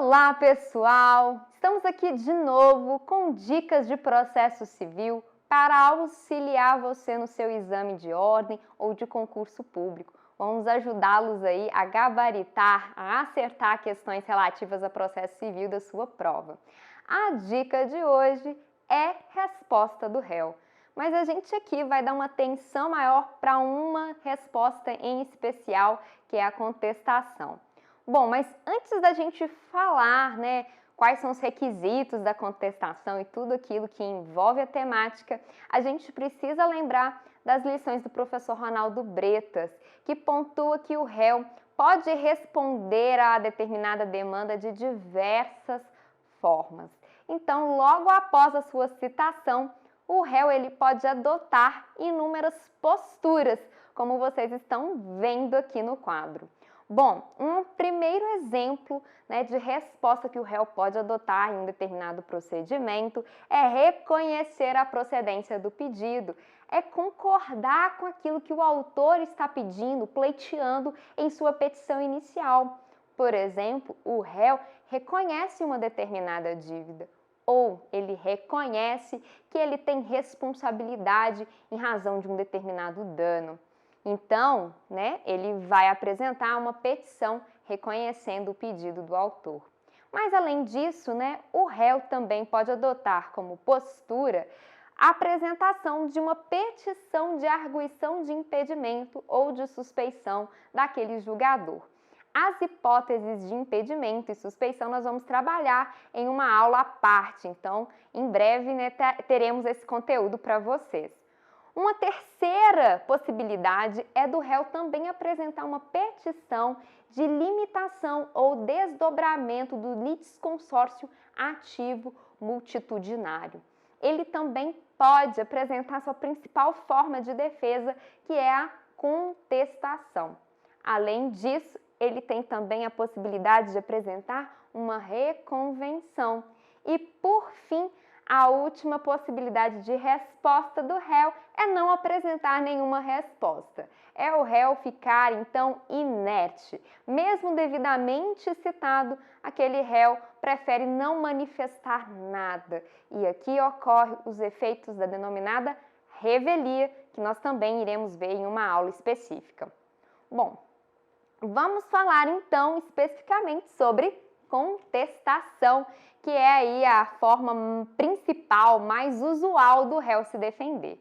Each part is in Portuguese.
Olá, pessoal! Estamos aqui de novo com dicas de processo civil para auxiliar você no seu exame de ordem ou de concurso público. Vamos ajudá-los aí a gabaritar, a acertar questões relativas a processo civil da sua prova. A dica de hoje é resposta do réu. Mas a gente aqui vai dar uma atenção maior para uma resposta em especial, que é a contestação. Bom, mas antes da gente falar, quais são os requisitos da contestação e tudo aquilo que envolve a temática, a gente precisa lembrar das lições do professor Ronaldo Bretas, que pontua que o réu pode responder a determinada demanda de diversas formas. Então, logo após a sua citação, o réu ele pode adotar inúmeras posturas, como vocês estão vendo aqui no quadro. Bom, um primeiro exemplo de resposta que o réu pode adotar em um determinado procedimento é reconhecer a procedência do pedido, é concordar com aquilo que o autor está pedindo, pleiteando em sua petição inicial. Por exemplo, o réu reconhece uma determinada dívida, ou ele reconhece que ele tem responsabilidade em razão de um determinado dano. Então, ele vai apresentar uma petição reconhecendo o pedido do autor. Mas, além disso, o réu também pode adotar como postura a apresentação de uma petição de arguição de impedimento ou de suspeição daquele julgador. As hipóteses de impedimento e suspeição nós vamos trabalhar em uma aula à parte, então, em breve, teremos esse conteúdo para vocês. Uma terceira possibilidade é do réu também apresentar uma petição de limitação ou desdobramento do litisconsórcio ativo multitudinário. Ele também pode apresentar sua principal forma de defesa, que é a contestação. Além disso, ele tem também a possibilidade de apresentar uma reconvenção. E, por fim, a última possibilidade de resposta do réu é não apresentar nenhuma resposta. É o réu ficar, então, inerte. Mesmo devidamente citado, aquele réu prefere não manifestar nada. E aqui ocorrem os efeitos da denominada revelia, que nós também iremos ver em uma aula específica. Bom, vamos falar, então, especificamente sobre contestação, que é aí a forma principal, mais usual do réu se defender.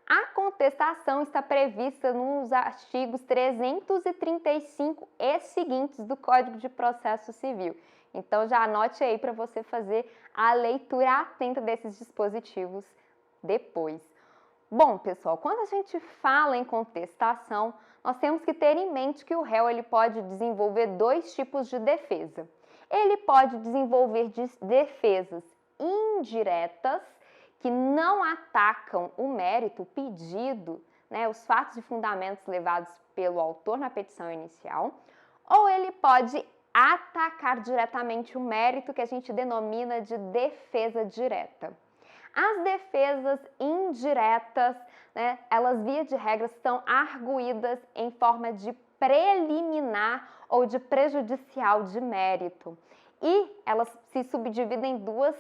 A contestação está prevista nos artigos 335 e seguintes do Código de Processo Civil. Então, já anote aí para você fazer a leitura atenta desses dispositivos depois. Bom, pessoal, quando a gente fala em contestação, nós temos que ter em mente que o réu ele pode desenvolver dois tipos de defesa. Ele pode desenvolver defesas indiretas, que não atacam o mérito, o pedido, os fatos e fundamentos levados pelo autor na petição inicial, ou ele pode atacar diretamente o mérito, que a gente denomina de defesa direta. As defesas indiretas, elas via de regra são arguídas em forma de preliminar ou de prejudicial de mérito. E elas se subdividem em duas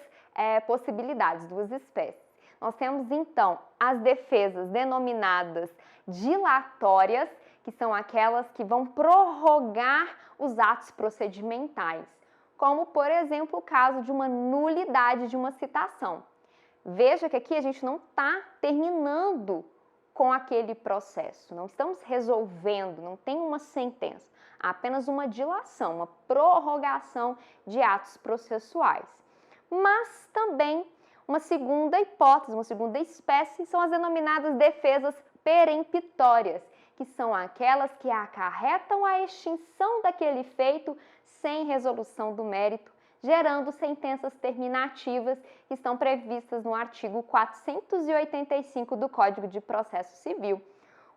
possibilidades, duas espécies. Nós temos, então, as defesas denominadas dilatórias, que são aquelas que vão prorrogar os atos procedimentais, como, por exemplo, o caso de uma nulidade de uma citação. Veja que aqui a gente não está terminando com aquele processo, não estamos resolvendo, não tem uma sentença, há apenas uma dilação, uma prorrogação de atos processuais. Mas também uma segunda hipótese, uma segunda espécie, são as denominadas defesas peremptórias, que são aquelas que acarretam a extinção daquele feito sem resolução do mérito, gerando sentenças terminativas que estão previstas no artigo 485 do Código de Processo Civil.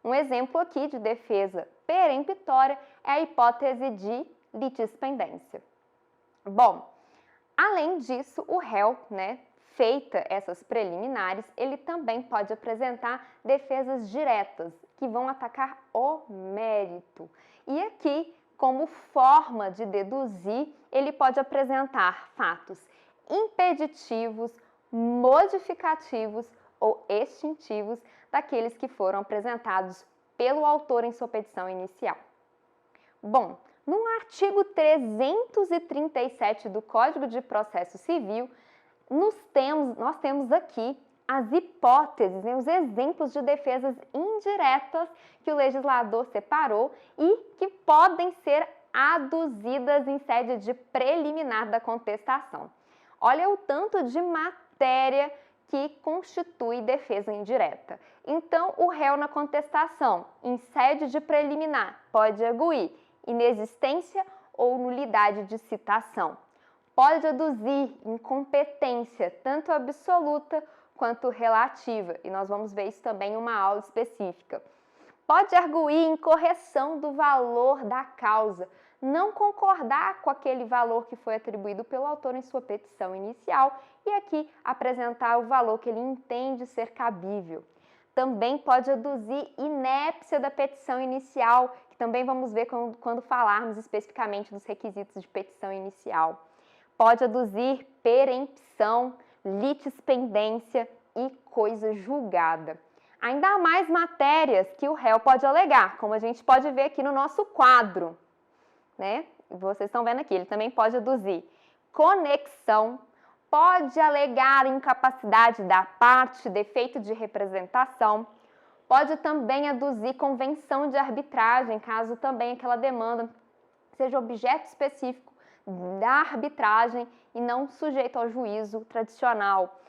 Um exemplo aqui de defesa peremptória é a hipótese de litispendência. Bom, além disso, o réu, feita essas preliminares, ele também pode apresentar defesas diretas, que vão atacar o mérito. E aqui como forma de deduzir, ele pode apresentar fatos impeditivos, modificativos ou extintivos daqueles que foram apresentados pelo autor em sua petição inicial. Bom, no artigo 337 do Código de Processo Civil, nós temos aqui as hipóteses, os exemplos de defesas indiretas que o legislador separou e que podem ser aduzidas em sede de preliminar da contestação. Olha o tanto de matéria que constitui defesa indireta. Então, o réu na contestação, em sede de preliminar, pode arguir inexistência ou nulidade de citação. Pode aduzir incompetência, tanto absoluta quanto relativa, e nós vamos ver isso também em uma aula específica. Pode arguir incorreção do valor da causa, não concordar com aquele valor que foi atribuído pelo autor em sua petição inicial e aqui apresentar o valor que ele entende ser cabível. Também pode aduzir inépcia da petição inicial, que também vamos ver quando falarmos especificamente dos requisitos de petição inicial. Pode aduzir perempção, litispendência e coisa julgada. Ainda há mais matérias que o réu pode alegar, como a gente pode ver aqui no nosso quadro, né? Vocês estão vendo aqui, ele também pode aduzir conexão, pode alegar incapacidade da parte, defeito de representação, pode também aduzir convenção de arbitragem, caso também aquela demanda seja objeto específico da arbitragem e não sujeito ao juízo tradicional.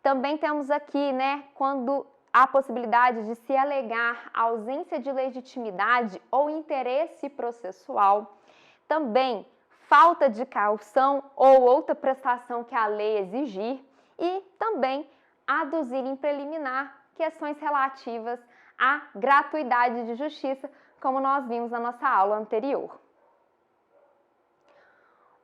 Também temos aqui, né, quando há possibilidade de se alegar ausência de legitimidade ou interesse processual. Também falta de caução ou outra prestação que a lei exigir e também aduzir em preliminar questões relativas à gratuidade de justiça, como nós vimos na nossa aula anterior.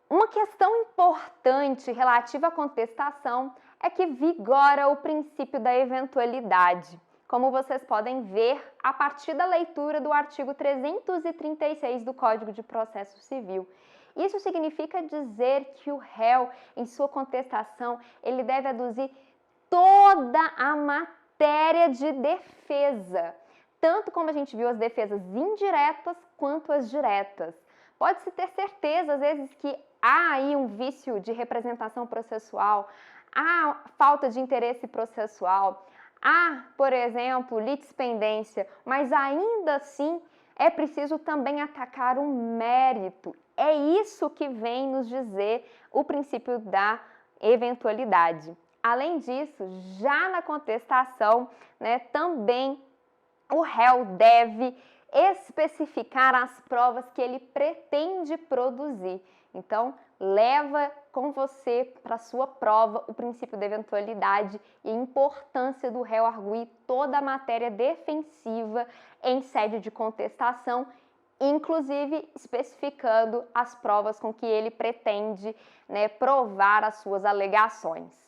Uma questão importante relativa à contestação é que vigora o princípio da eventualidade, como vocês podem ver a partir da leitura do artigo 336 do Código de Processo Civil. Isso significa dizer que o réu, em sua contestação, ele deve aduzir toda a matéria de defesa, tanto como a gente viu as defesas indiretas quanto as diretas. Pode-se ter certeza, às vezes, que há aí um vício de representação processual, há falta de interesse processual, há, por exemplo, litispendência, mas ainda assim é preciso também atacar o mérito. É isso que vem nos dizer o princípio da eventualidade. Além disso, já na contestação, né, também o réu deve especificar as provas que ele pretende produzir. Então, leva com você para a sua prova o princípio da eventualidade e a importância do réu arguir toda a matéria defensiva em sede de contestação, inclusive especificando as provas com que ele pretende, né, provar as suas alegações.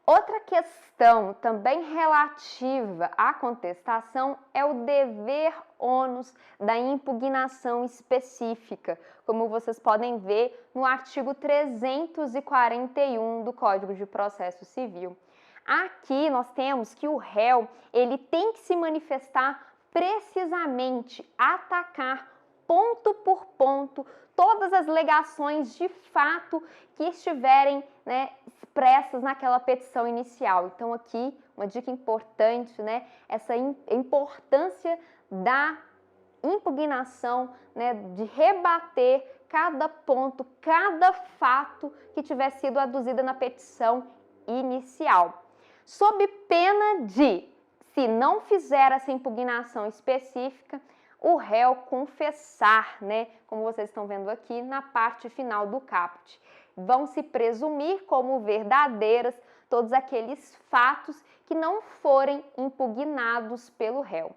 Outra questão também relativa à contestação é o dever ônus da impugnação específica, como vocês podem ver no artigo 341 do Código de Processo Civil. Aqui nós temos que o réu, ele tem que se manifestar precisamente, atacar ponto por ponto todas as alegações de fato que estiverem, né, expressas naquela petição inicial. Então aqui uma dica importante, né, essa importância da impugnação, né, de rebater cada ponto, cada fato que tiver sido aduzido na petição inicial, sob pena de, se não fizer essa impugnação específica, o réu confessar, né, como vocês estão vendo aqui na parte final do caput. Vão se presumir como verdadeiras todos aqueles fatos que não forem impugnados pelo réu.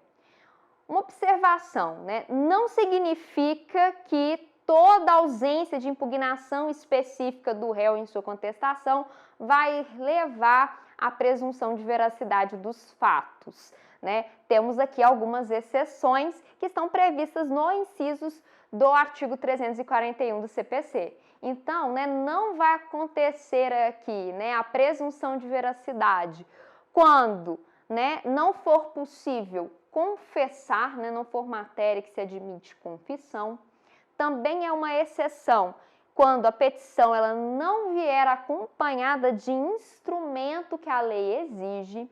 Uma observação, né, não significa que toda ausência de impugnação específica do réu em sua contestação vai levar à presunção de veracidade dos fatos, né? Temos aqui algumas exceções que estão previstas no incisos do artigo 341 do CPC. Então, né, não vai acontecer aqui, né, a presunção de veracidade quando, né, não for possível confessar, né, não for matéria que se admite confissão. Também é uma exceção quando a petição ela não vier acompanhada de instrumento que a lei exige.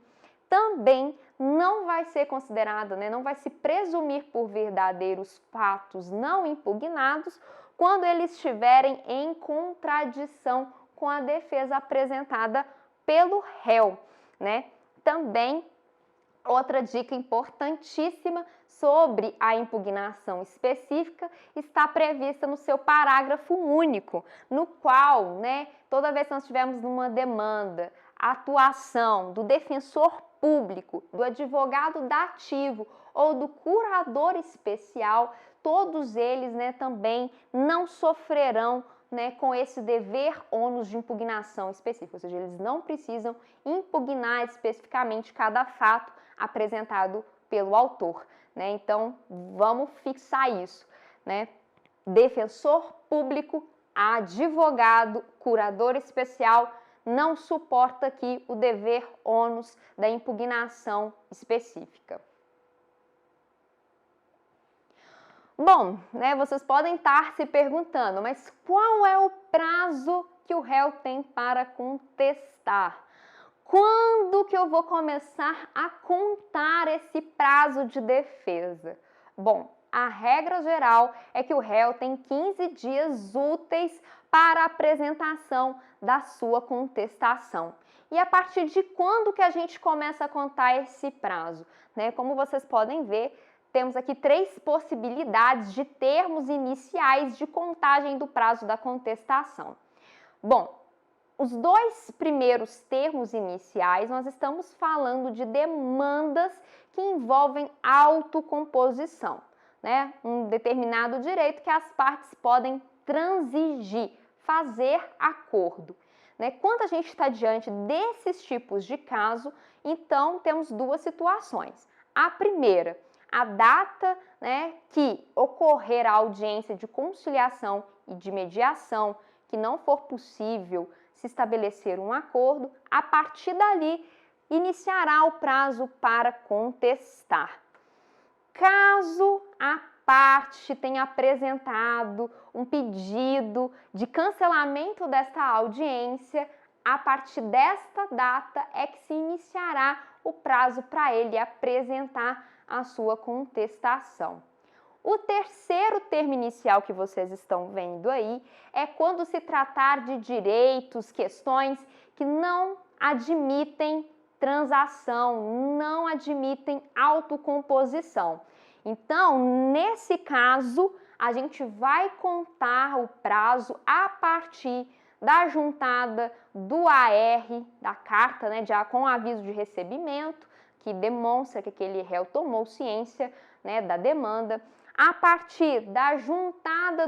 Também não vai ser considerada, né, não vai se presumir por verdadeiros fatos não impugnados quando eles estiverem em contradição com a defesa apresentada pelo réu, né? Também outra dica importantíssima sobre a impugnação específica está prevista no seu parágrafo único, no qual, né, toda vez que nós tivermos uma demanda, a atuação do defensor público, do advogado dativo ou do curador especial, todos eles, né, também não sofrerão, né, com esse dever ônus de impugnação específica, ou seja, eles não precisam impugnar especificamente cada fato apresentado pelo autor, né? Então, vamos fixar isso, né? Defensor público, advogado, curador especial não suporta aqui o dever ônus da impugnação específica. Bom, né, vocês podem estar se perguntando, mas qual é o prazo que o réu tem para contestar? Quando que eu vou começar a contar esse prazo de defesa? Bom, a regra geral é que o réu tem 15 dias úteis para a apresentação da sua contestação. E a partir de quando que a gente começa a contar esse prazo? Né? Como vocês podem ver, temos aqui 3 possibilidades de termos iniciais de contagem do prazo da contestação. Bom, os 2 primeiros termos iniciais, nós estamos falando de demandas que envolvem autocomposição, né? Um determinado direito que as partes podem transigir, fazer acordo. Né? Quando a gente está diante desses tipos de caso, então temos 2 situações. A primeira, a data, né, que ocorrer a audiência de conciliação e de mediação, que não for possível se estabelecer um acordo, a partir dali iniciará o prazo para contestar. Caso a parte tenha apresentado um pedido de cancelamento desta audiência, a partir desta data é que se iniciará o prazo para ele apresentar a sua contestação. O terceiro termo inicial que vocês estão vendo aí é quando se tratar de direitos, questões que não admitem transação, não admitem autocomposição. Então, nesse caso, a gente vai contar o prazo a partir da juntada do AR, da carta, né, com aviso de recebimento, que demonstra que aquele réu tomou ciência, né, da demanda, a partir da juntada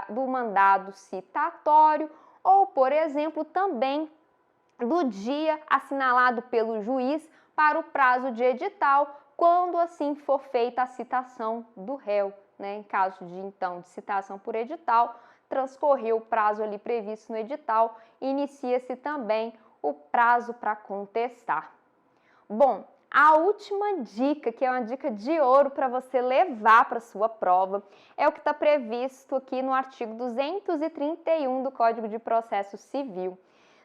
do mandado citatório ou, por exemplo, também do dia assinalado pelo juiz para o prazo de edital, quando assim for feita a citação do réu, né? Em caso de, então, de citação por edital, transcorreu o prazo ali previsto no edital, inicia-se também o prazo para contestar. Bom, a última dica, que é uma dica de ouro para você levar para a sua prova, é o que está previsto aqui no artigo 231 do Código de Processo Civil.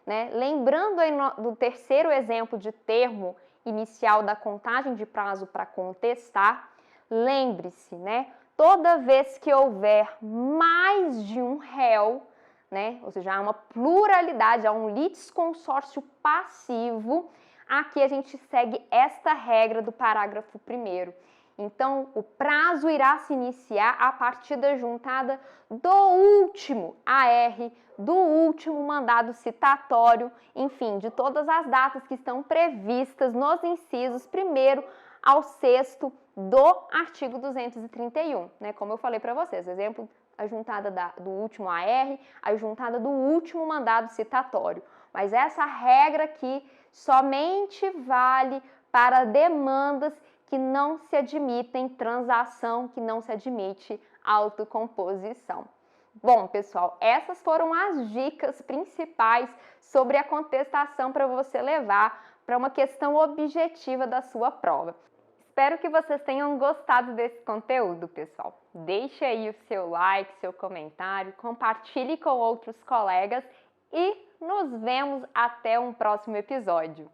Né? Lembrando aí do terceiro exemplo de termo inicial da contagem de prazo para contestar, lembre-se, né? Toda vez que houver mais de um réu, né? Ou seja, há uma pluralidade, há um litisconsórcio passivo, aqui a gente segue esta regra do parágrafo 1º. Então, o prazo irá se iniciar a partir da juntada do último AR, do último mandado citatório, enfim, de todas as datas que estão previstas nos incisos 1º ao 6º do artigo 231, né? Como eu falei para vocês, exemplo, a juntada do último AR, a juntada do último mandado citatório. Mas essa regra aqui somente vale para demandas que não se admitem transação, que não se admite autocomposição. Bom, pessoal, essas foram as dicas principais sobre a contestação para você levar para uma questão objetiva da sua prova. Espero que vocês tenham gostado desse conteúdo, pessoal. Deixe aí o seu like, seu comentário, compartilhe com outros colegas e nos vemos até um próximo episódio.